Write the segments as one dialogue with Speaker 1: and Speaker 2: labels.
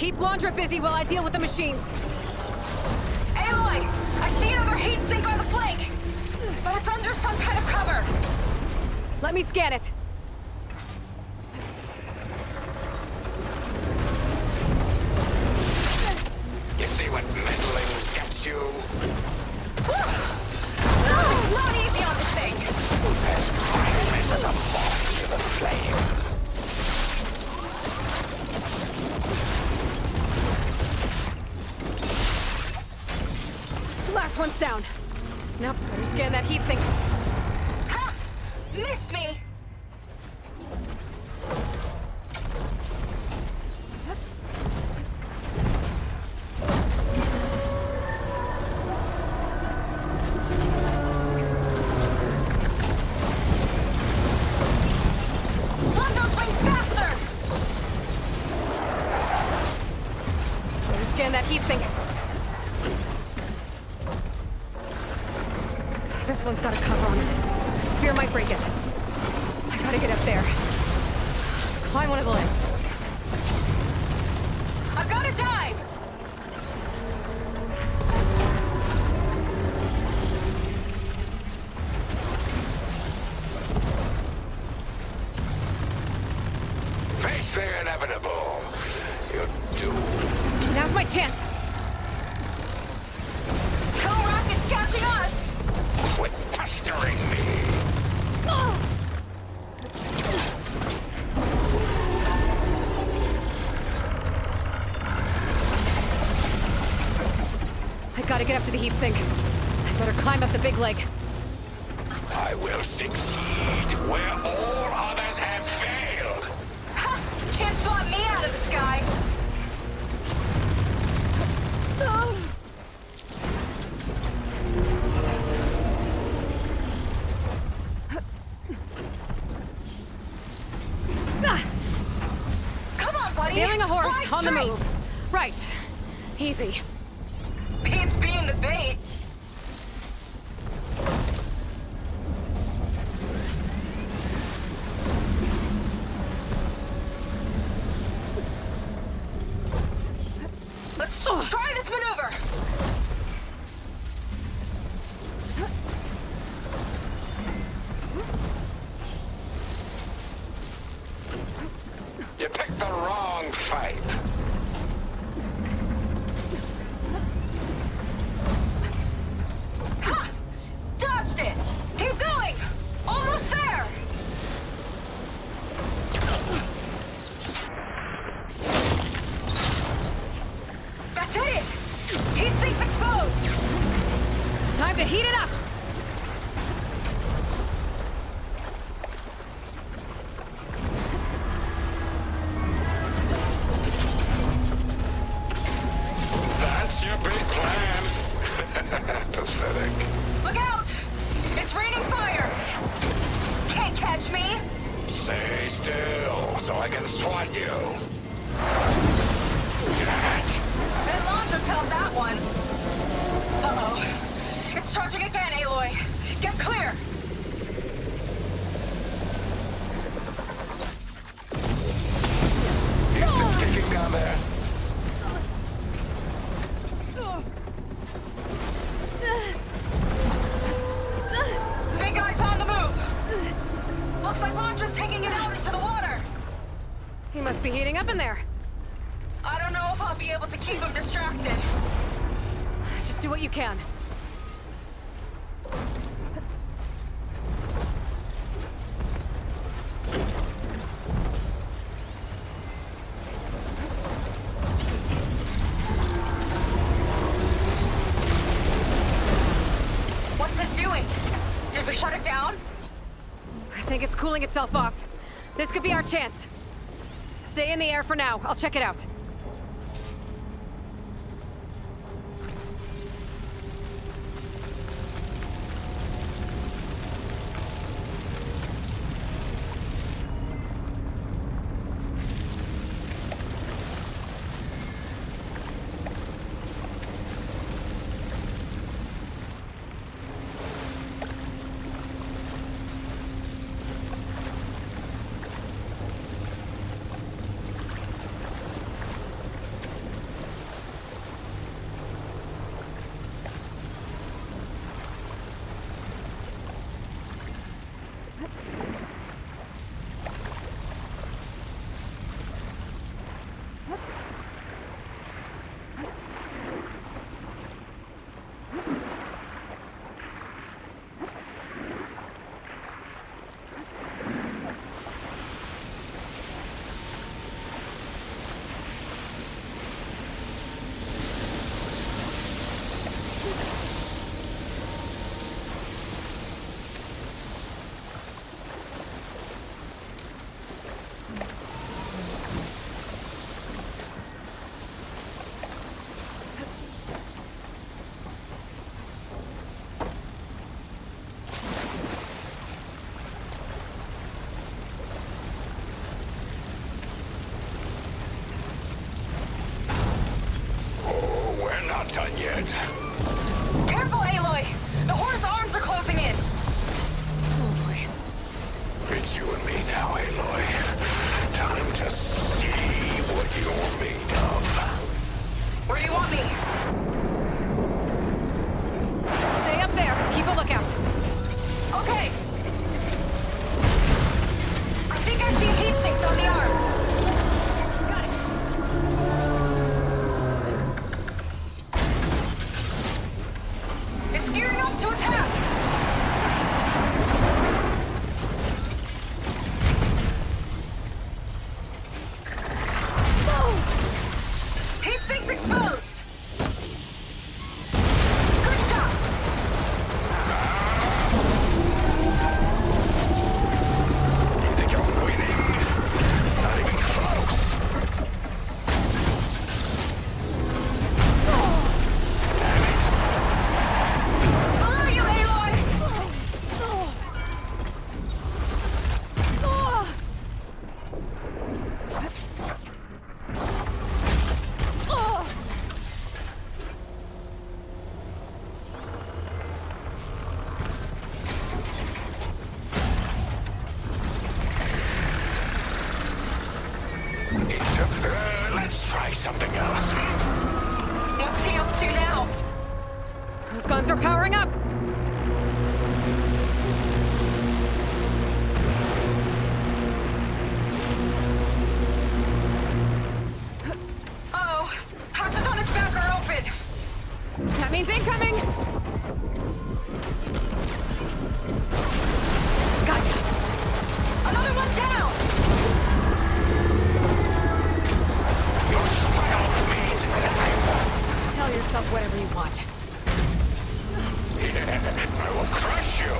Speaker 1: Keep Laundra busy while I deal with the machines.
Speaker 2: Aloy! I see another heat sink on the flank! But it's under some kind of cover!
Speaker 1: Let me scan it.
Speaker 3: You see what meddling gets you?
Speaker 2: Not easy on this thing!
Speaker 3: As mindless as a moth to the flame.
Speaker 1: Last one's down. Nope, better scan that heatsink.
Speaker 2: Ha! Missed me! Flood those wings faster!
Speaker 1: Better scan that heatsink. This one's got a cover on it. Spear might break it. I gotta get up there. Climb one of the legs.
Speaker 2: I've got to dive!
Speaker 3: Face the inevitable. You're doomed.
Speaker 1: Now's my chance.
Speaker 2: Hell Rocket's catching us!
Speaker 3: Quit pestering me.
Speaker 1: I gotta get up to the heatsink. I better climb up the big leg.
Speaker 3: I will succeed where all others have failed.
Speaker 2: Ha! Can't swat me out of the sky! Come on, buddy!
Speaker 1: Scaling a horse
Speaker 2: Fly
Speaker 1: on the
Speaker 2: straight!
Speaker 1: move. Right. Easy.
Speaker 2: Beats being the bait. Let's try this maneuver.
Speaker 3: You picked the wrong fight.
Speaker 2: Ha! Dodged it. Keep going. Almost there. That's it. Heat sink's exposed.
Speaker 1: Time to heat it up.
Speaker 3: That's your big plan. Pathetic.
Speaker 2: Look out! It's raining fire. Can't catch me.
Speaker 3: Stay still so I can swat you.
Speaker 2: And launch repelled that one. Uh-oh. It's charging again, Aloy. Get clear.
Speaker 3: You still kicking down there?
Speaker 2: Big guy's on the move. Looks like Laundra's taking it out into the water.
Speaker 1: He must be heating up in there.
Speaker 2: I don't know if I'll be able to keep him distracted.
Speaker 1: Just do what you can.
Speaker 2: What's it doing? Did we shut it down?
Speaker 1: I think it's cooling itself off. This could be our chance. Stay in the air for now. I'll check it out.
Speaker 3: now, Aloy. Time to see what you're made of.
Speaker 2: Where do you want me?
Speaker 1: Stay up there. Keep a lookout.
Speaker 2: Okay. I think I see heat sinks on the arms. Got it. It's gearing up to attack. Heat sinks exposed. Good shot.
Speaker 3: You think you're winning? Not even close. Damn it.
Speaker 2: Below you, Aloy.
Speaker 3: Let's try something else.
Speaker 2: What's he up to now?
Speaker 1: Those guns are powering up.
Speaker 2: Uh-oh. Hatches on its back are open.
Speaker 1: That means incoming. Got ya.
Speaker 2: Another one down.
Speaker 3: Your smile means that
Speaker 1: Tell yourself whatever you want.
Speaker 3: I will crush you.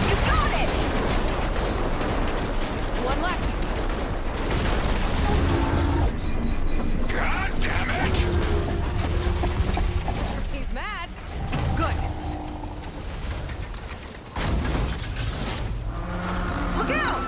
Speaker 2: You got it.
Speaker 1: One left.
Speaker 3: God damn it!
Speaker 1: He's mad. Good.
Speaker 2: Look out.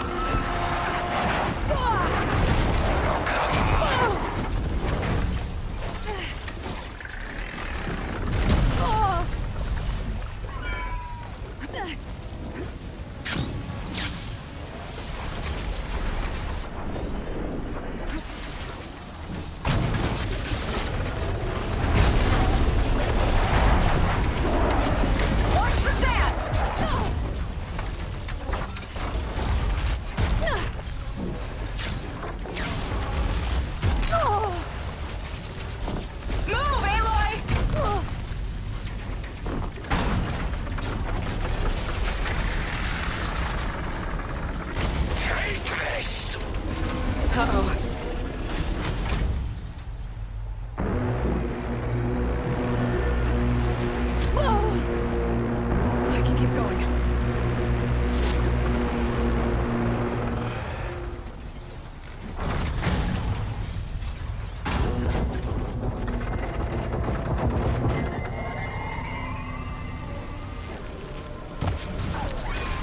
Speaker 2: Watch the sand. Move, Aloy.
Speaker 3: Take this!
Speaker 1: Uh-oh. I can keep going.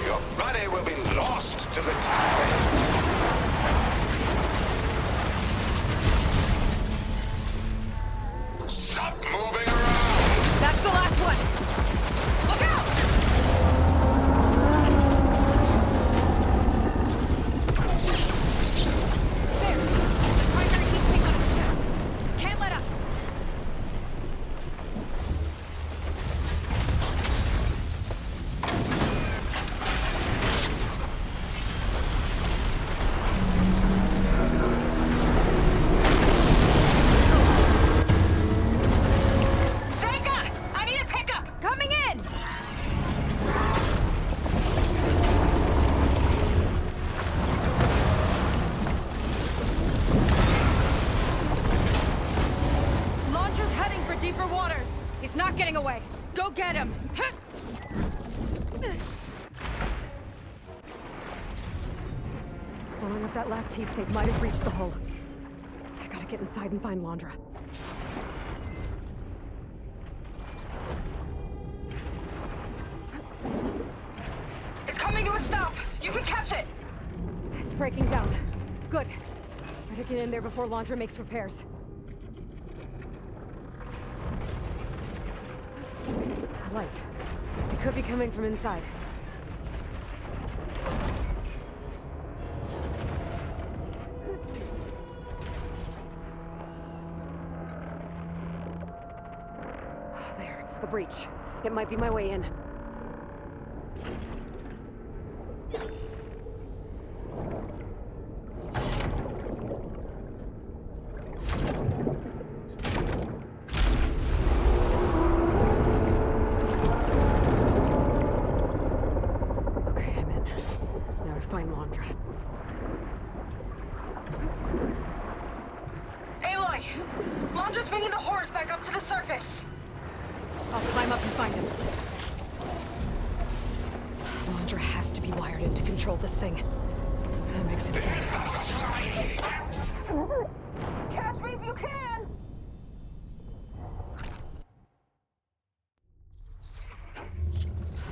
Speaker 3: Your body will be lost to the tide. Stop moving around!
Speaker 1: That's the last one.
Speaker 2: Look out.
Speaker 1: There. The primary heat sink on his chest. Can't let up.
Speaker 2: Senka, I need a pickup.
Speaker 1: Coming in. Launcher's heading for deeper waters. He's not getting away. Go get him. Blowing up that last heat sink might have reached the hull. I gotta get inside and find Londra.
Speaker 2: up! You can catch it!
Speaker 1: It's breaking down. Good. Better get in there before Laundra makes repairs. Light. It could be coming from inside. There, a breach. It might be my way in.
Speaker 2: Laundra's bringing the horse back up to the surface.
Speaker 1: I'll climb up and find him. Laundra has to be wired in to control this thing. That makes him fast.
Speaker 2: Catch me if you can!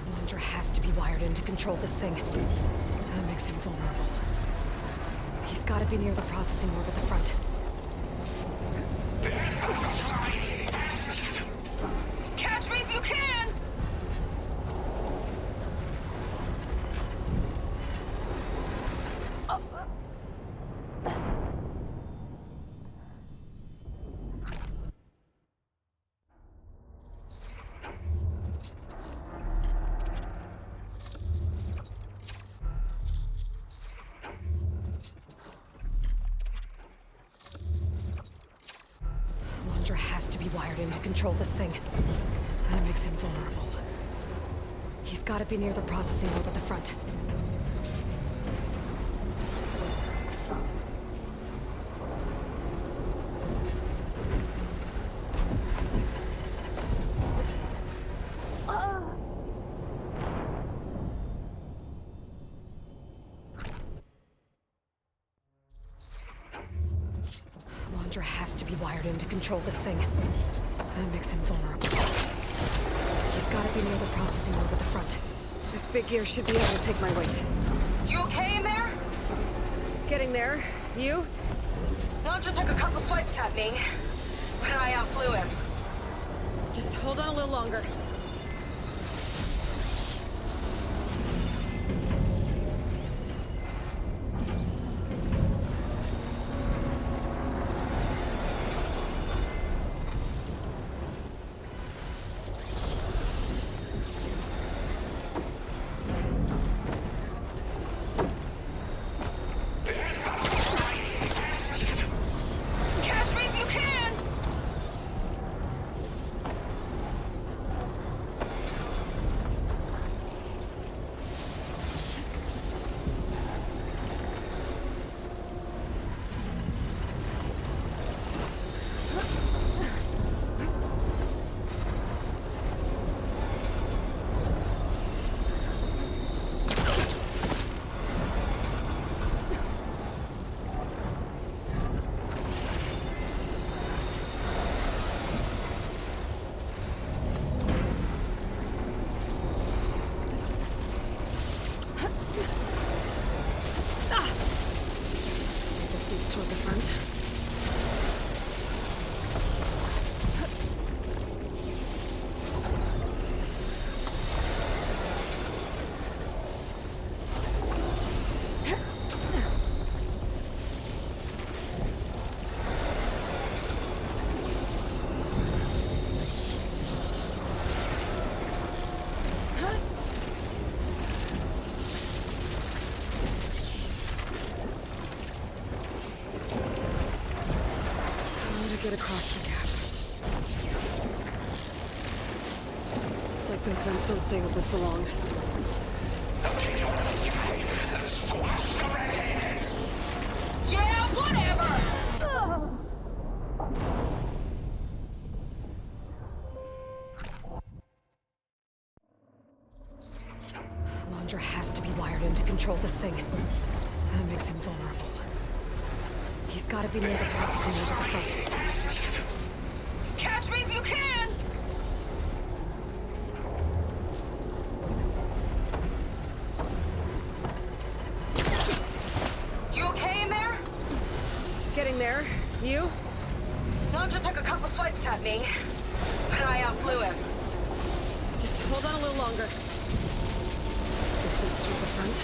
Speaker 1: Laundra has to be wired in to control this thing. That makes him vulnerable. He's gotta be near the processing orb at the front.
Speaker 2: Catch me if you can!
Speaker 1: Laundra has to be wired in to control this thing. That makes him vulnerable. He's gotta be near the processing orb at the front. Laundra has to be wired in to control this thing. That makes him vulnerable. He's gotta be near the processing orb at the front. This big gear should be able to take my weight.
Speaker 2: You okay in there?
Speaker 1: Getting there. You?
Speaker 2: Laundra took a couple swipes at me, but I outflew him.
Speaker 1: Just hold on a little longer.
Speaker 2: Catch me if you can!
Speaker 1: This leads toward the front. Get across the gap. Looks like those vents don't stay open for long.
Speaker 2: Yeah, whatever!
Speaker 1: Laundra has to be wired in to control this thing. That makes him vulnerable. He's gotta be near the processing orb at the front.
Speaker 2: Catch me if you can! at me, but I outflew him.
Speaker 1: Just hold on a little longer. This leads through the front.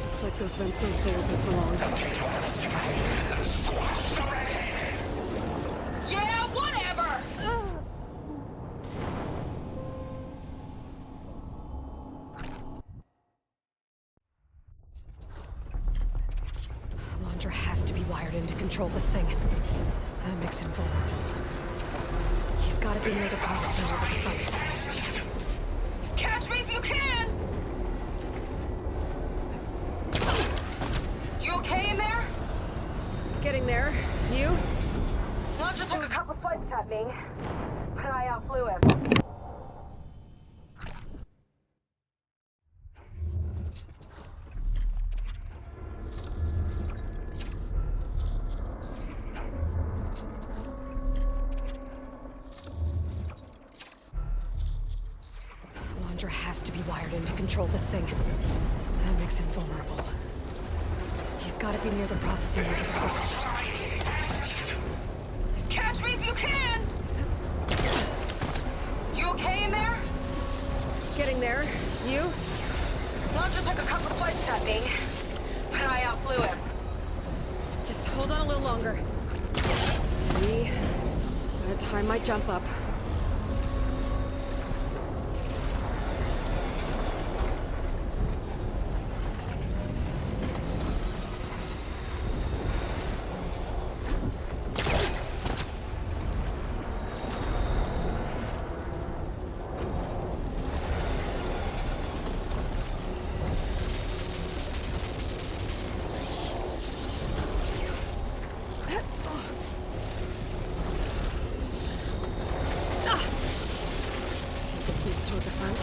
Speaker 1: Looks like those vents don't stay open for long.
Speaker 2: Yeah, whatever!
Speaker 1: Laundra has to be wired in to control this thing. That makes him vulnerable. He's gotta be near the processing over the front.
Speaker 2: Catch me if you can! You okay in there?
Speaker 1: Getting there. You?
Speaker 2: Launcher took a couple swipes at me, but I outflew him.
Speaker 1: Laundra has to be wired in to control this thing. That makes him vulnerable. He's gotta be near the processing over the front.
Speaker 2: Catch me if you can! You okay in there?
Speaker 1: Getting there. You?
Speaker 2: Launcher took a couple swipes at me, but I outflew him.
Speaker 1: Just hold on a little longer. Me. Gotta time my jump up. This leads toward the front.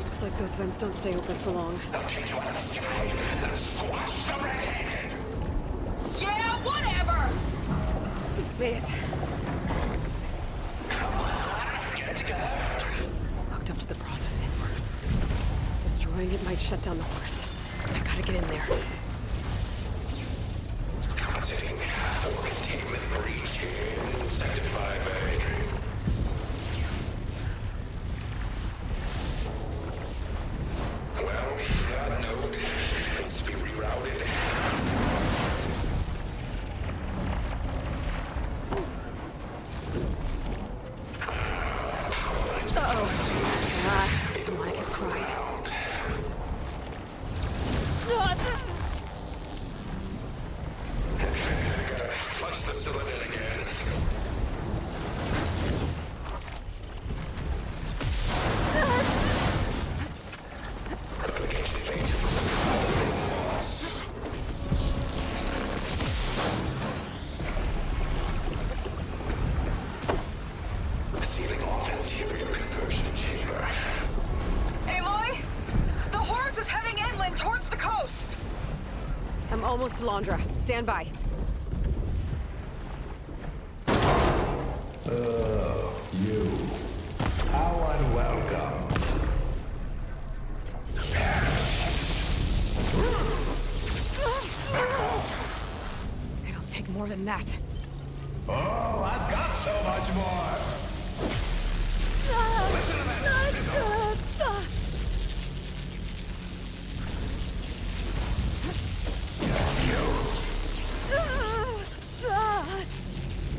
Speaker 1: Looks like those vents don't stay open for long.
Speaker 2: Yeah, whatever!
Speaker 1: Made it. There's Laundra. Hooked up to the processing network. Destroying it might shut down the force. I gotta get in there.
Speaker 3: Contact for containment breach in Sector 5A. Well, that node needs to be rerouted.
Speaker 1: Uh-oh. Someone get cried.
Speaker 3: Flush the cylinders again. Application date. Sealing off interior conversion chamber.
Speaker 2: Aloy? The horse is heading inland towards the coast!
Speaker 1: I'm almost to Laundra. Stand by.
Speaker 3: You. How unwelcome.
Speaker 1: It'll take more than that.
Speaker 3: Oh, I've got so much more. Listen to this.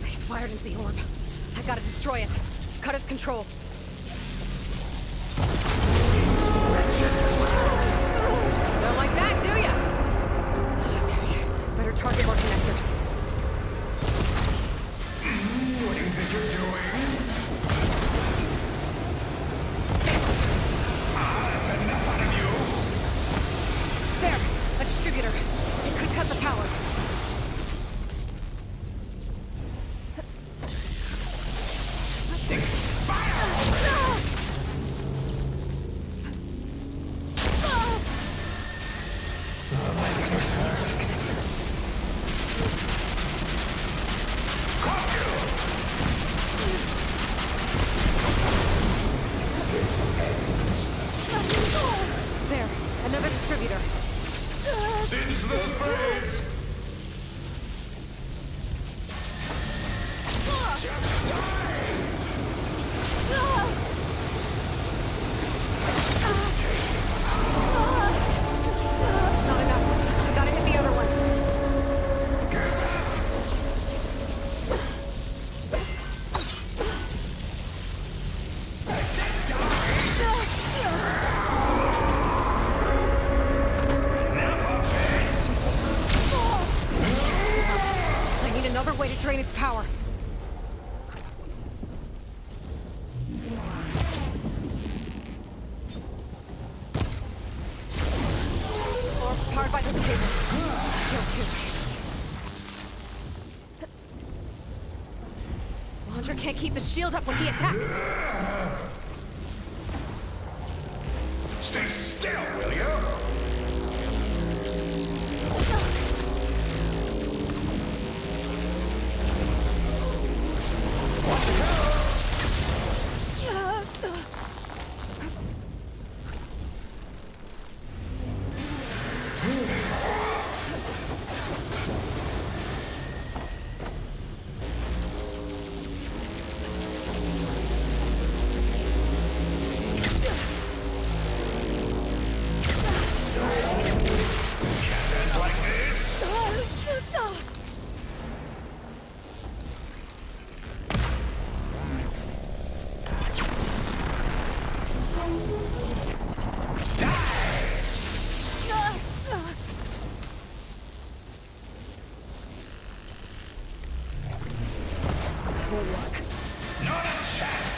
Speaker 1: He's wired into the orb. I gotta destroy it. Cut his control. Don't like that, do ya? drain its power. Orb's powered by those cables. Shield too. Launcher can't keep the shield up when he attacks.
Speaker 3: Stay still, will you? Not a chance!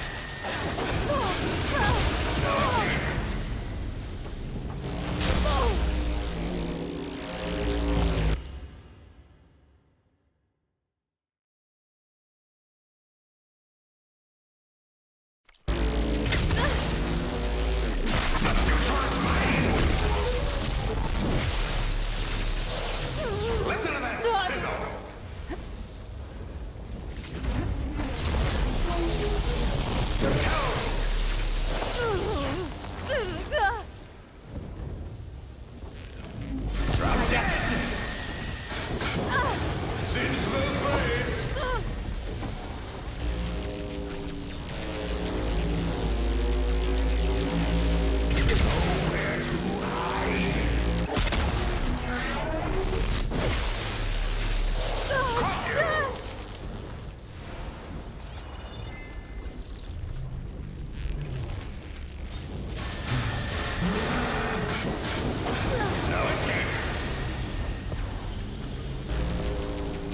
Speaker 3: Listen to that sizzle! Drop dead! Since the blades! Nowhere to hide! Caught you! No escape!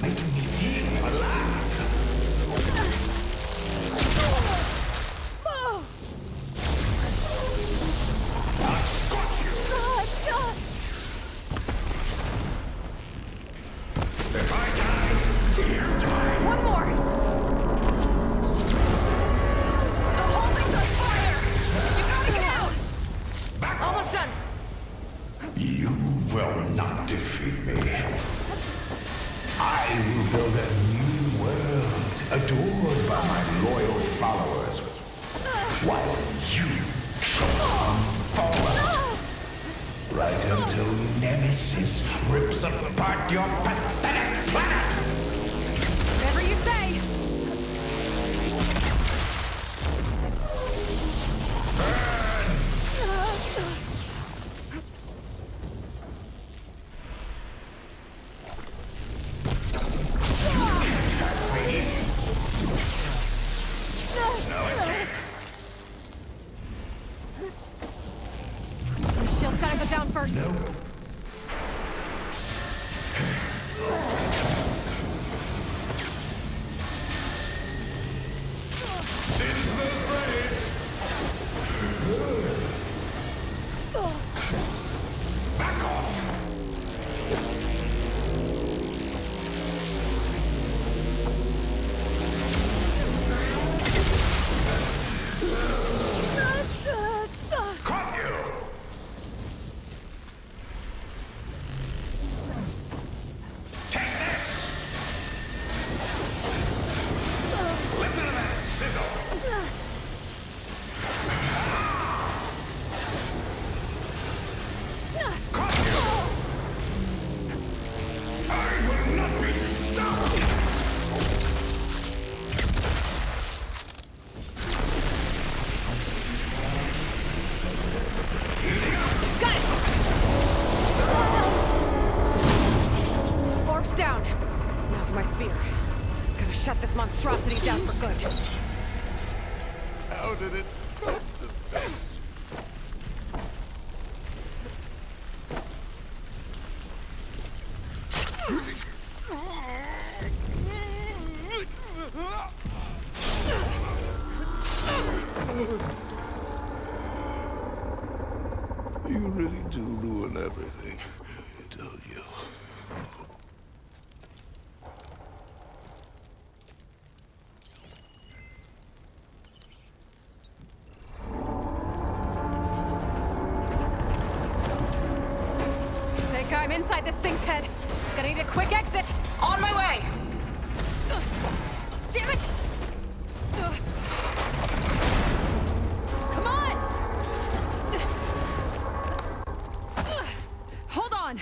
Speaker 3: Making me feel alive! I'll scorch you! If I die, you die!
Speaker 1: One more!
Speaker 2: The whole thing's on fire! You gotta get out!
Speaker 3: Back
Speaker 1: Almost
Speaker 3: off!
Speaker 1: done!
Speaker 3: You will not defeat me. I will build a new world, adored by my loyal followers, while you fall. Right until Nemesis rips apart your pathetic planet!
Speaker 1: Whatever you say!
Speaker 3: No escape!
Speaker 1: The shield's gotta go down first.
Speaker 3: Since the blades! Back off! Caught you! Take this! Listen to that sizzle! Caught you! I will not be stopped!
Speaker 1: Got it! Orb's down. Now for my spear. Gotta shut this monstrosity down for good.
Speaker 3: How did it come to this?
Speaker 4: You really do ruin everything, don't you?
Speaker 1: Seika, I'm inside this thing's head. Gonna need a quick exit.
Speaker 2: On my way!
Speaker 1: Damn it! Come on! Hold on!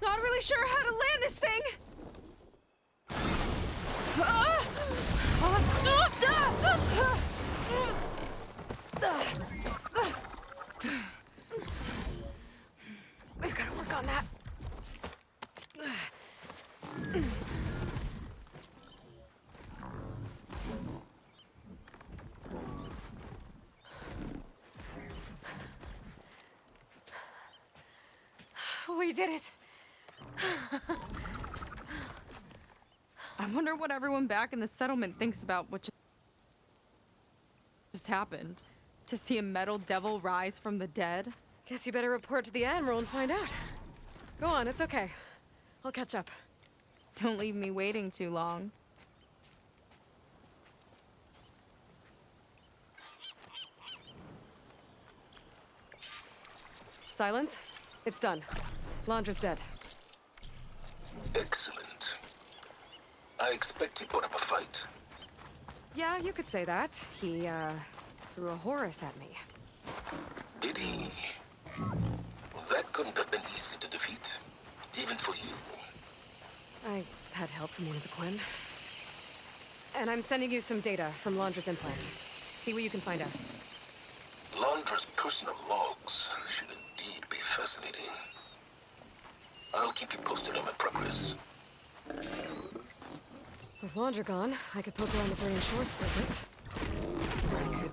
Speaker 2: Not really sure how to land this thing! We've got to work on that.
Speaker 1: We did it!
Speaker 5: I wonder what everyone back in the settlement thinks about what just happened. To see a metal devil rise from the dead?
Speaker 1: Guess you better report to the Admiral and find out. Go on, it's okay. I'll catch up.
Speaker 5: Don't leave me waiting too long.
Speaker 1: Silence? It's done. Londra's dead.
Speaker 4: Excellent. I expect he put up a fight.
Speaker 1: Yeah, you could say that. He, threw a Horus at me.
Speaker 4: Did he? That couldn't have been easy to defeat, even for you.
Speaker 1: I had help from one of the Quen. And I'm sending you some data from Londra's implant. See what you can find out.
Speaker 4: Londra's personal logs should indeed be fascinating. I'll keep you posted on my progress.
Speaker 1: With Londra gone, I could poke around the Brayden shores for a bit. Or I could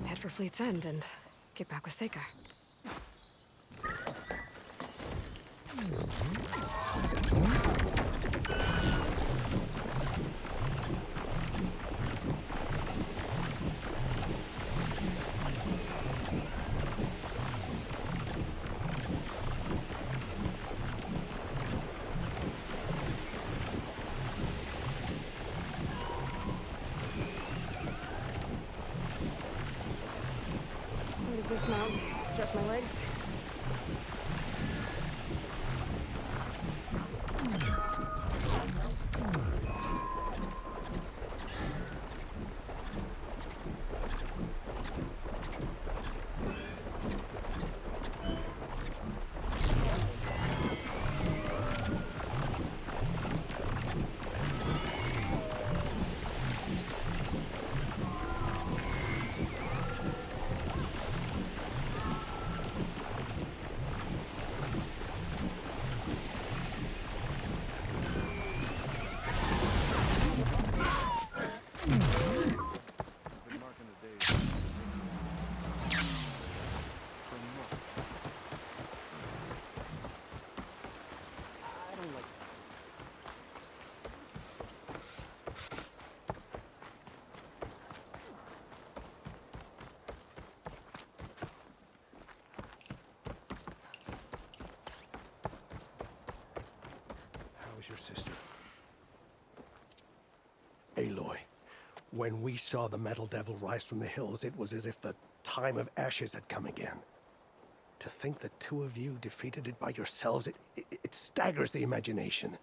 Speaker 1: head for Fleet's End and get back with Seika. Dismount, stretch my legs.
Speaker 6: Your sister. Aloy, when we saw the Metal Devil rise from the hills, it was as if the time of ashes had come again. To think the two of you defeated it by yourselves, it staggers the imagination.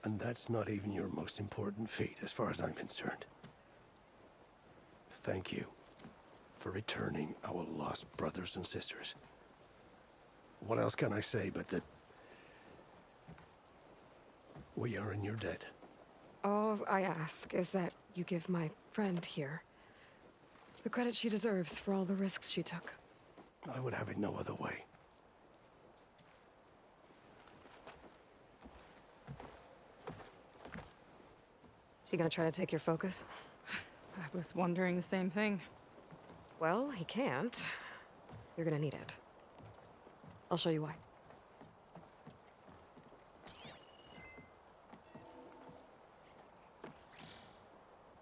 Speaker 6: And that's not even your most important feat, as far as I'm concerned. Thank you for returning our lost brothers and sisters. What else can I say but that we are in your debt?
Speaker 1: All I ask is that you give my friend here the credit she deserves for all the risks she took.
Speaker 6: I would have it no other way.
Speaker 1: Is he gonna try to take your focus?
Speaker 5: I was wondering the same thing.
Speaker 1: Well, he can't. You're gonna need it. I'll show you why.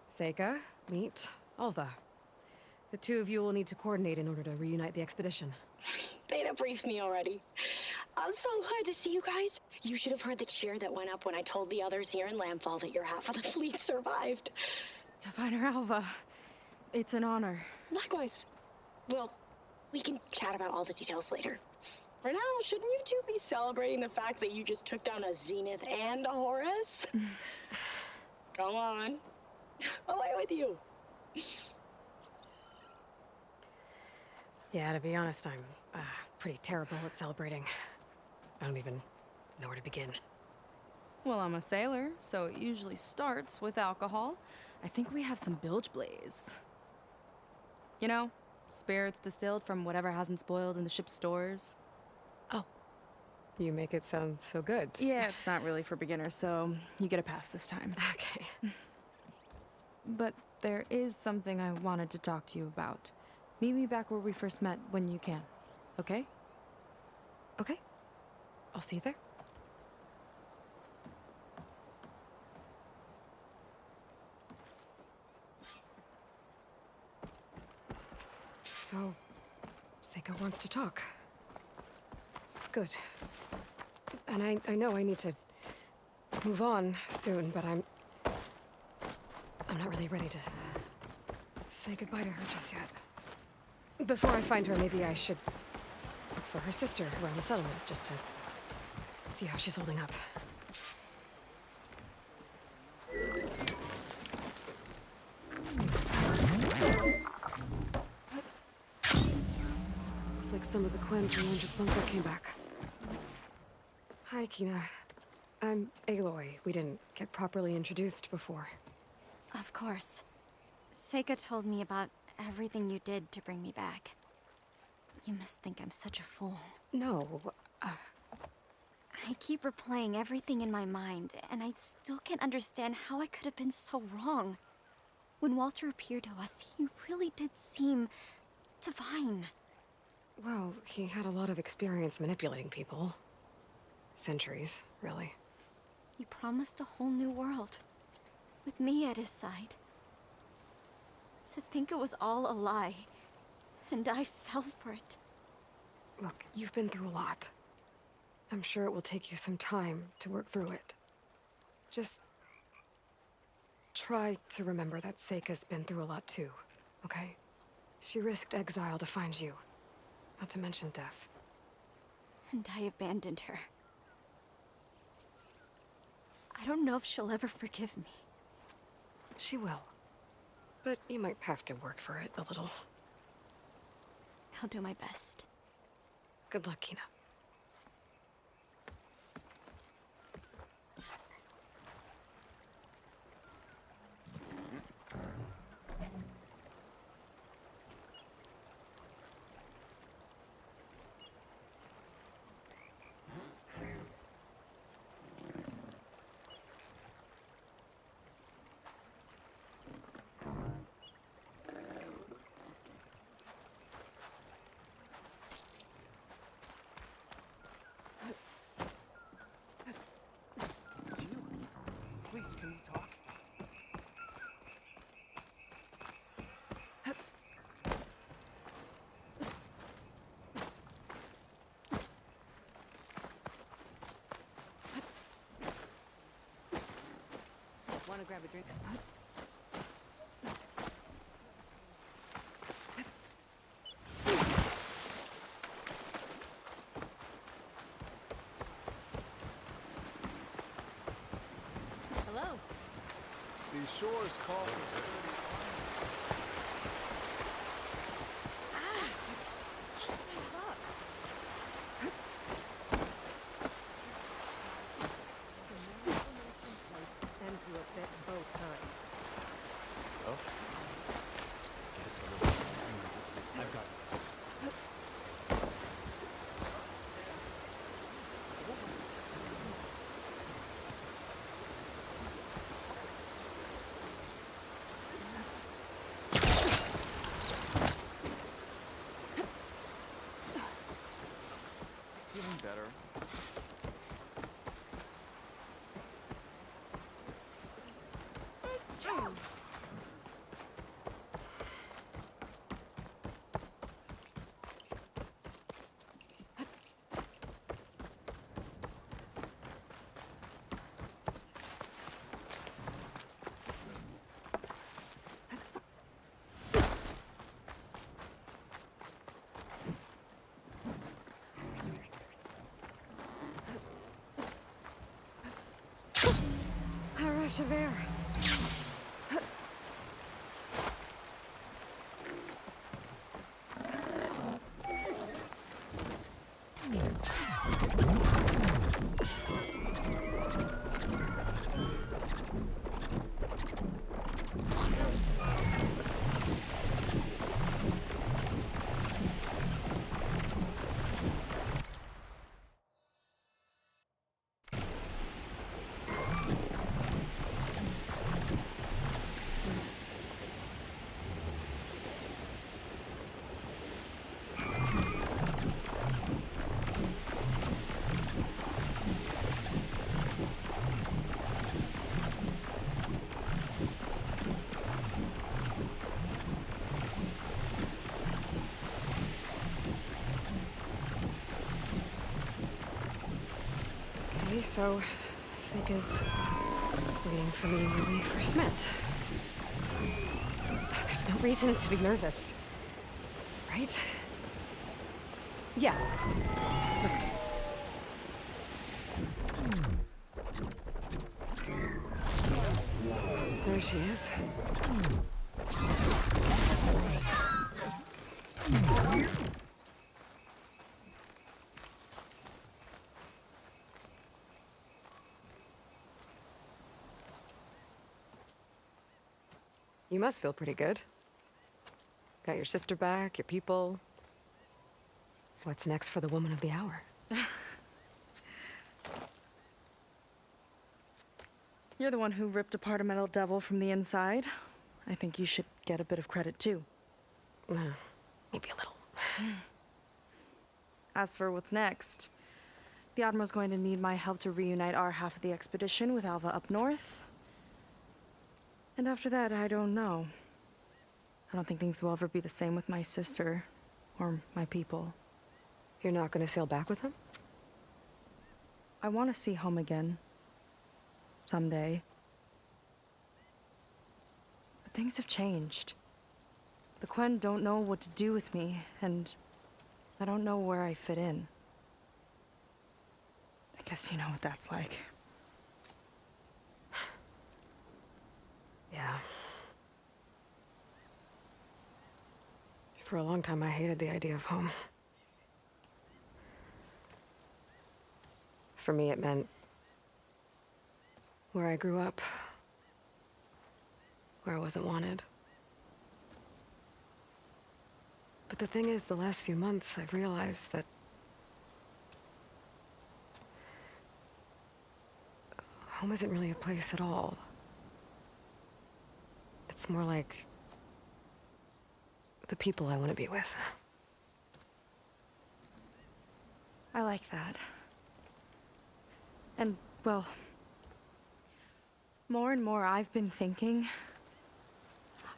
Speaker 1: Seika, meet Alva. The two of you will need to coordinate in order to reunite the expedition.
Speaker 7: Beta briefed me already. I'm so glad to see you guys. You should have heard the cheer that went up when I told the others here in Landfall that your half of the fleet survived.
Speaker 5: Diviner Alva, it's an honor.
Speaker 7: Likewise. Well, we can chat about all the details later. For now, shouldn't you two be celebrating the fact that you just took down a Zenith and a Horus? Come on. Away with you.
Speaker 1: Yeah, to be honest, I'm pretty terrible at celebrating. I don't even know where to begin.
Speaker 5: Well, I'm a sailor, so it usually starts with alcohol. I think we have some bilge blaze. You know, spirits distilled from whatever hasn't spoiled in the ship's stores.
Speaker 1: Oh. You make it sound so good.
Speaker 5: Yeah, it's not really for beginners, so you get a pass this time.
Speaker 1: Okay.
Speaker 5: But there is something I wanted to talk to you about. Meet me back where we first met when you can, okay?
Speaker 1: Okay. I'll see you there. So, Seika wants to talk. It's good. And I know I need to move on soon, but I'm not really ready to say goodbye to her just yet. Before I find her, maybe I should look for her sister around the settlement, just to see how she's holding up. Looks like some of the Quen from Londra's bunker came back. Hi, Kina. I'm Aloy. We didn't get properly introduced before.
Speaker 8: Of course. Seika told me about everything you did to bring me back. You must think I'm such a fool.
Speaker 1: No,
Speaker 8: I keep replaying everything in my mind, and I still can't understand how I could have been so wrong. When Walter appeared to us, he really did seem divine.
Speaker 1: well, he had a lot of experience manipulating people. Centuries, really.
Speaker 8: He promised a whole new world, with me at his side. To think it was all a lie, and I fell for it.
Speaker 1: Look, you've been through a lot. I'm sure it will take you some time to work through it. Just try to remember that Seika's been through a lot too, okay? She risked exile to find you, not to mention death.
Speaker 8: And I abandoned her. I don't know if she'll ever forgive me.
Speaker 1: She will. But you might have to work for it a little.
Speaker 8: I'll do my best.
Speaker 1: Good luck, Kina.
Speaker 6: Please, can we talk?
Speaker 1: Want to grab a drink?
Speaker 8: Hello.
Speaker 9: These shores call for
Speaker 8: Just my luck.
Speaker 1: And through a bit both times.
Speaker 9: I've got
Speaker 1: A rush of air. Okay, so Seika's waiting for me where we first met. There's no reason to be nervous, right? Yeah. Right. There she is. You must feel pretty good. Got your sister back, your people. What's next for the woman of the hour?
Speaker 5: You're the one who ripped apart a metal devil from the inside. I think you should get a bit of credit, too.
Speaker 1: Maybe a little.
Speaker 5: As for what's next, the Admiral's going to need my help to reunite our half of the expedition with Alva up north. And after that, I don't know. I don't think things will ever be the same with my sister or my people.
Speaker 1: You're not gonna sail back with him?
Speaker 5: I want to see home again. Someday. But things have changed. The Quen don't know what to do with me, and I don't know where I fit in. I guess you know what that's like.
Speaker 1: Yeah. For a long time, I hated the idea of home. For me, it meant where I grew up, where I wasn't wanted. But the thing is, the last few months, I've realized that home isn't really a place at all. It's more like the people I want to be with.
Speaker 5: I like that. And, well, more and more I've been thinking,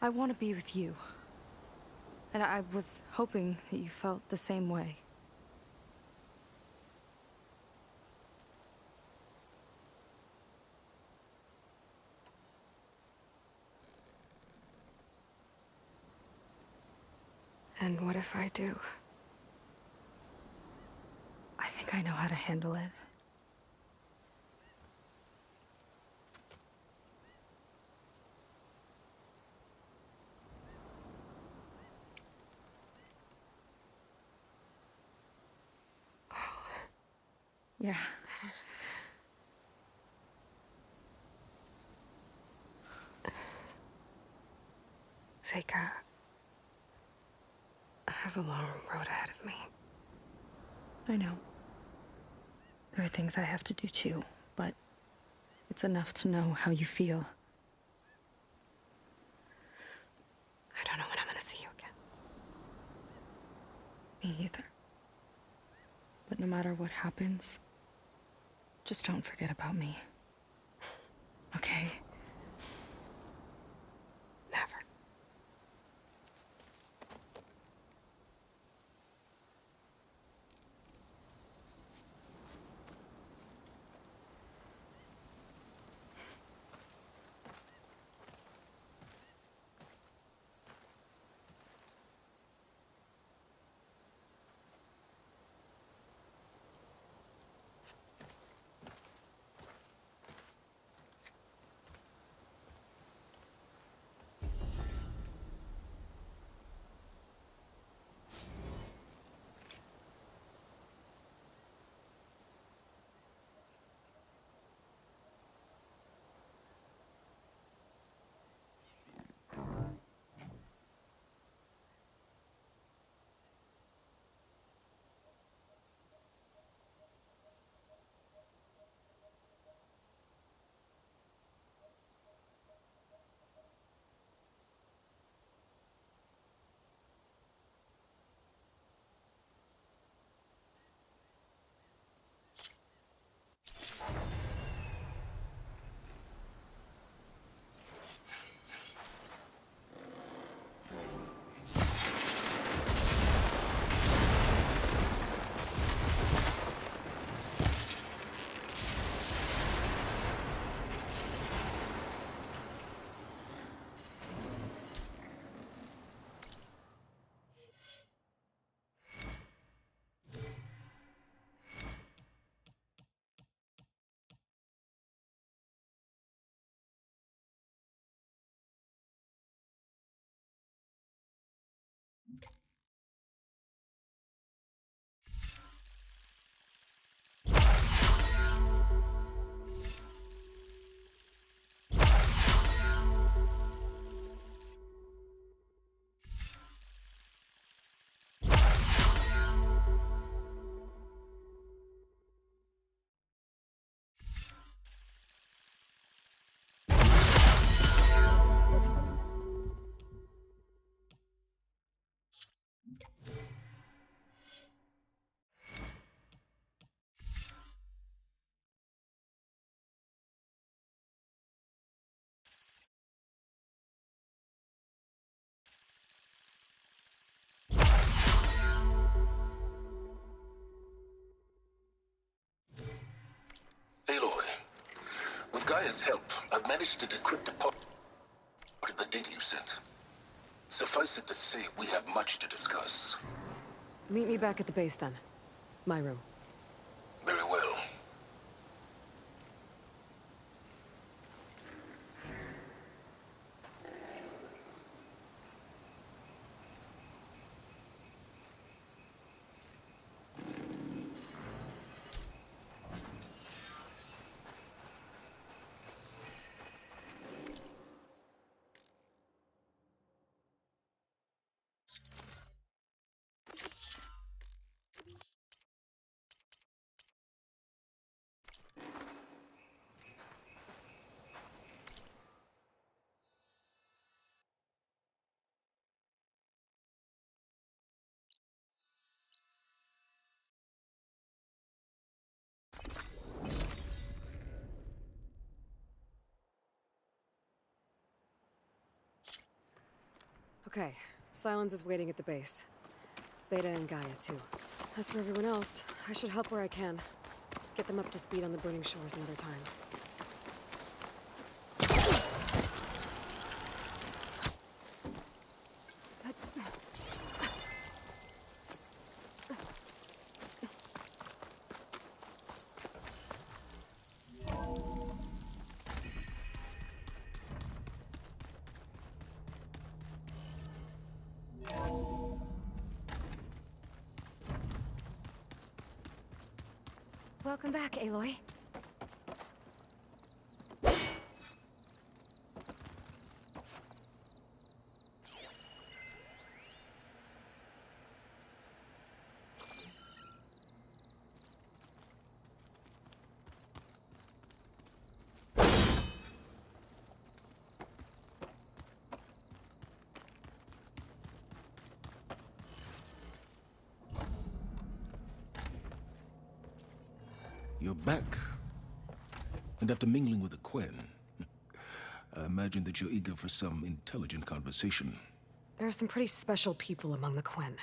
Speaker 5: I want to be with you. And I was hoping that you felt the same way.
Speaker 1: And what if I do?
Speaker 5: I think I know how to handle it. Yeah.
Speaker 1: Seika, I have a long road ahead of me.
Speaker 5: I know. There are things I have to do too, but it's enough to know how you feel.
Speaker 1: I don't know when I'm gonna see you again.
Speaker 5: Me either. But no matter what happens, just don't forget about me. Okay?
Speaker 4: Aloy, with Gaia's help, I've managed to decrypt a part of the data you sent. Suffice it to say, we have much to discuss.
Speaker 1: Meet me back at the base then. My room.
Speaker 4: Very well.
Speaker 1: Okay, Silence is waiting at the base. Beta and Gaia, too. As for everyone else, I should help where I can. Get them up to speed on the Burning Shores another time. Welcome back, Aloy.
Speaker 4: You're back. And after mingling with the Quen, I imagine that you're eager for some intelligent conversation.
Speaker 1: There are some pretty special people among the Quen.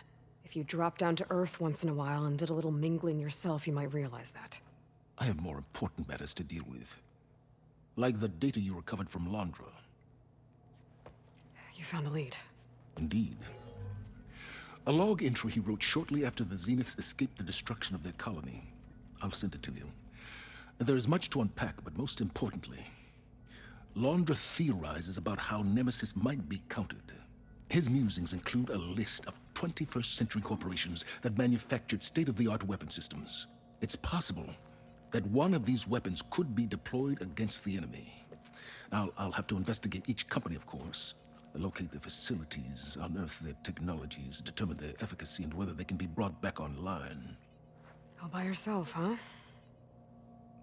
Speaker 1: If you dropped down to Earth once in a while and did a little mingling yourself, you might realize that.
Speaker 4: I have more important matters to deal with. Like the data you recovered from Londra.
Speaker 1: You found a lead.
Speaker 4: Indeed. A log entry he wrote shortly after the Zeniths escaped the destruction of their colony. I'll send it to you. There is much to unpack, but most importantly, Londra theorizes about how Nemesis might be countered. His musings include a list of 21st century corporations that manufactured state-of-the-art weapon systems. It's possible that one of these weapons could be deployed against the enemy. I'll have to investigate each company, of course, locate their facilities, unearth their technologies, determine their efficacy, and whether they can be brought back online.
Speaker 1: All by yourself, huh?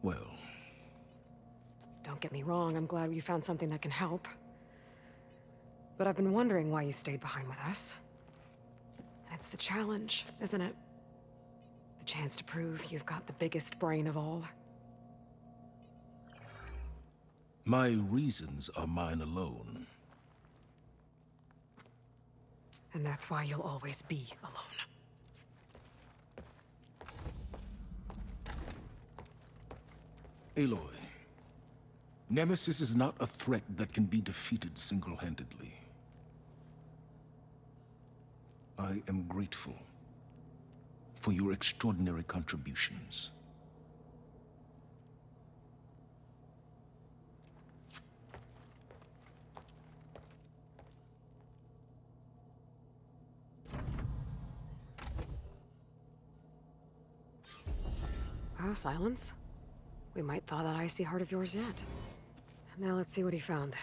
Speaker 4: Well...
Speaker 1: Don't get me wrong, I'm glad you found something that can help. But I've been wondering why you stayed behind with us. And it's the challenge, isn't it? The chance to prove you've got the biggest brain of all.
Speaker 4: My reasons are mine alone.
Speaker 1: And that's why you'll always be alone.
Speaker 4: Aloy, Nemesis is not a threat that can be defeated single-handedly. I am grateful for your extraordinary contributions.
Speaker 1: Wow, Silence. We might thaw that icy heart of yours yet. Now let's see what he found.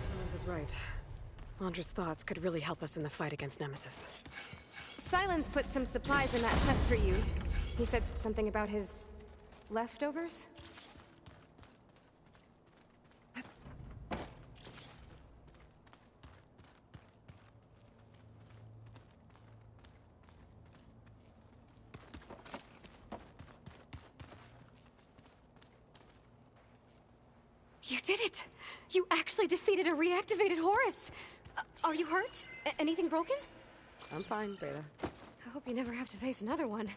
Speaker 1: Silence is right. Londra's thoughts could really help us in the fight against Nemesis.
Speaker 10: Silence put some supplies in that chest for you. He said something about his leftovers?
Speaker 1: You did it! You actually defeated a reactivated Horus! Are you hurt? Anything broken?
Speaker 11: I'm fine, Beta.
Speaker 1: I hope you never have to face another one.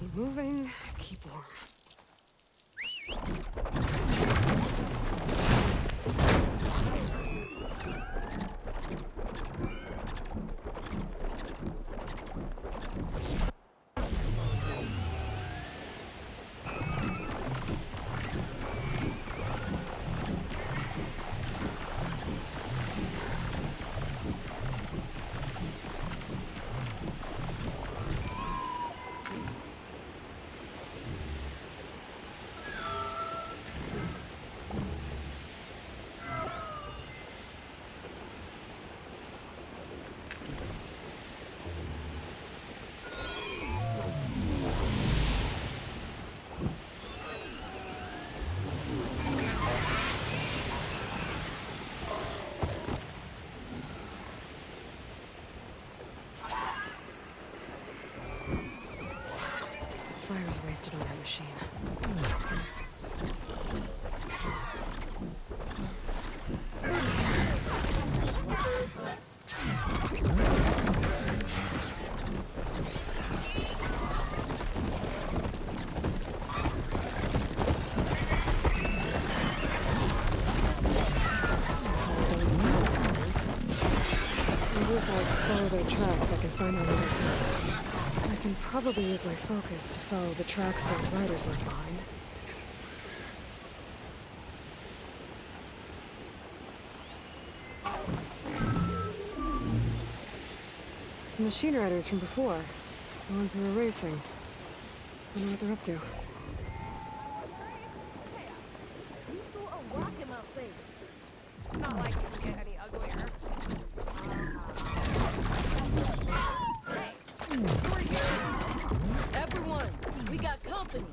Speaker 1: Keep moving, keep warm. Fire's wasted on that machine. Maybe if I follow their tracks, I can find out where they're going. I can probably use my focus to follow the tracks those riders left behind. The machine riders from before. The ones who were racing. I know what they're up to.
Speaker 11: Everyone, we got company.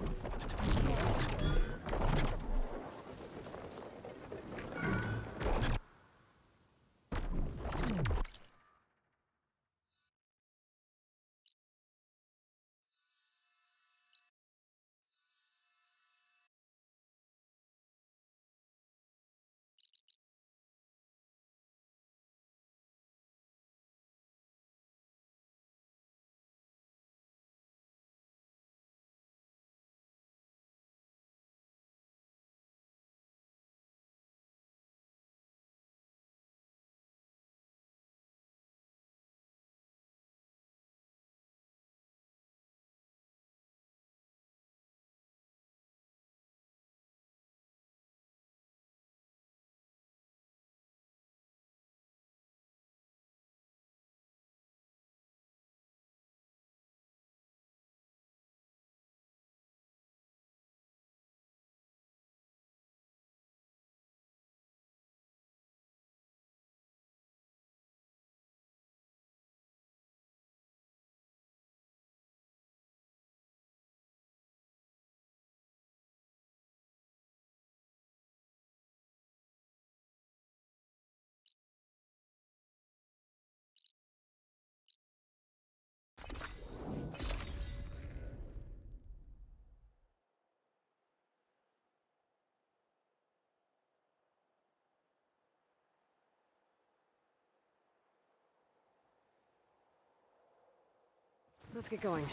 Speaker 1: Let's get going.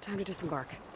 Speaker 1: Time to disembark.